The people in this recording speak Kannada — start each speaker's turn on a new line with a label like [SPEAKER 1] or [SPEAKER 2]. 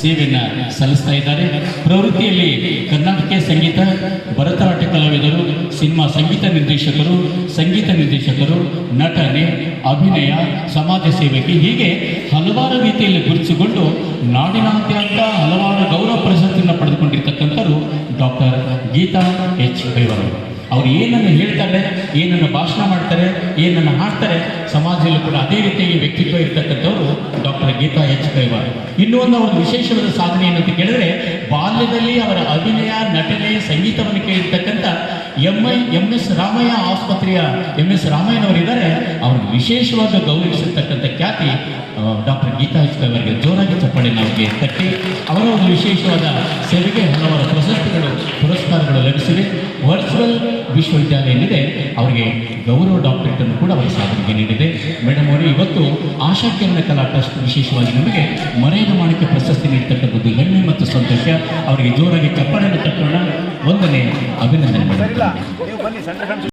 [SPEAKER 1] ಸೇವೆಯನ್ನು ಸಲ್ಲಿಸ್ತಾ ಇದ್ದಾರೆ. ಪ್ರವೃತ್ತಿಯಲ್ಲಿ ಕರ್ನಾಟಕ ಸಂಗೀತ, ಭರತನಾಟ್ಯ ಕಲಾವಿದರು, ಸಿನಿಮಾ ಸಂಗೀತ ನಿರ್ದೇಶಕರು, ನಟನೆ, ಅಭಿನಯ, ಸಮಾಜ ಸೇವೆಗೆ ಹೀಗೆ ಹಲವಾರು ರೀತಿಯಲ್ಲಿ ಗುರುತಿಸಿಕೊಂಡು ನಾಡಿನಾದ್ಯಂತ ಹಲವಾರು ಗೌರವ ಪ್ರಶಸ್ತಿಯನ್ನು ಪಡೆದುಕೊಂಡಿರ್ತಕ್ಕಂಥವ್ರು ಡಾಕ್ಟರ್ ಗೀತಾ ಎಚ್ ಕೈವಾರ್. ಅವರು ಏನನ್ನು ಹೇಳ್ತಾರೆ, ಏನನ್ನು ಭಾಷಣ ಮಾಡ್ತಾರೆ, ಏನನ್ನು ಹಾಡ್ತಾರೆ, ಸಮಾಜದಲ್ಲೂ ಕೂಡ ಅದೇ ರೀತಿಯಾಗಿ ವ್ಯಕ್ತಿತ್ವ ಇರ್ತಕ್ಕಂಥವರು ಡಾಕ್ಟರ್ ಗೀತಾ ಎಚ್ ಕೈವಾರ್. ಇನ್ನೂ ಒಂದು ಅವರ ವಿಶೇಷವಾದ ಸಾಧನೆ ಏನಂತ ಕೇಳಿದ್ರೆ, ಬಾಲ್ಯದಲ್ಲಿ ಅವರ ಅಭಿನಯ, ನಟನೆ, ಸಂಗೀತವನ್ನು ಕೇಳಿರ್ತಕ್ಕಂಥ ಎಂ.ಎಸ್. ರಾಮಯ್ಯ ಆಸ್ಪತ್ರೆಯ ಎಂ.ಎಸ್. ರಾಮಯ್ಯನವರಿದ್ದಾರೆ. ಅವ್ರಿಗೆ ವಿಶೇಷವಾಗಿ ಗೌರವಿಸಿರ್ತಕ್ಕಂಥ ಖ್ಯಾತಿ ಡಾಕ್ಟರ್ ಗೀತಾ ಎಚ್ ಕೈವಾರ್ಗೆ ಜೋರಾಗಿ ಚಪ್ಪಾಳೆ ನಾವಿಗೆ ತಟ್ಟಿ ಅವರ ಒಂದು ವಿಶೇಷವಾದ ಸೇವೆಗೆ ಹಲವಾರು ಪ್ರಶಸ್ತಿಗಳು, ಪುರಸ್ಕಾರಗಳು ಲಭಿಸಿವೆ. ವರ್ಚುವಲ್ ವಿಶ್ವವಿದ್ಯಾಲಯ ಏನಿದೆ ಅವರಿಗೆ ಗೌರವ ಡಾಕ್ಟರೇಟ್ ಅನ್ನು ಕೂಡ ಅವರ ಸಾಧನೆಗೆ ನೀಡಿದೆ. ಮೇಡಮ್ ಅವರು ಇವತ್ತು ಆಶಾ ಕಿರಣ ಕಲಾ ಟ್ರಸ್ಟ್ ವಿಶೇಷವಾಗಿ ನಮಗೆ ಮರೆಯದ ಮಾಣಿಕ್ಯ ಪ್ರಶಸ್ತಿ ನೀಡತಕ್ಕಂಥದ್ದು ಹೆಮ್ಮೆ ಮತ್ತು ಸಂತೋಷ. ಅವರಿಗೆ ಜೋರಾಗಿ ಚಪ್ಪಾಳೆಯನ್ನು ತಟ್ಟೋಣ. ಒಂದನೇ ಅಭಿನಂದನೆ.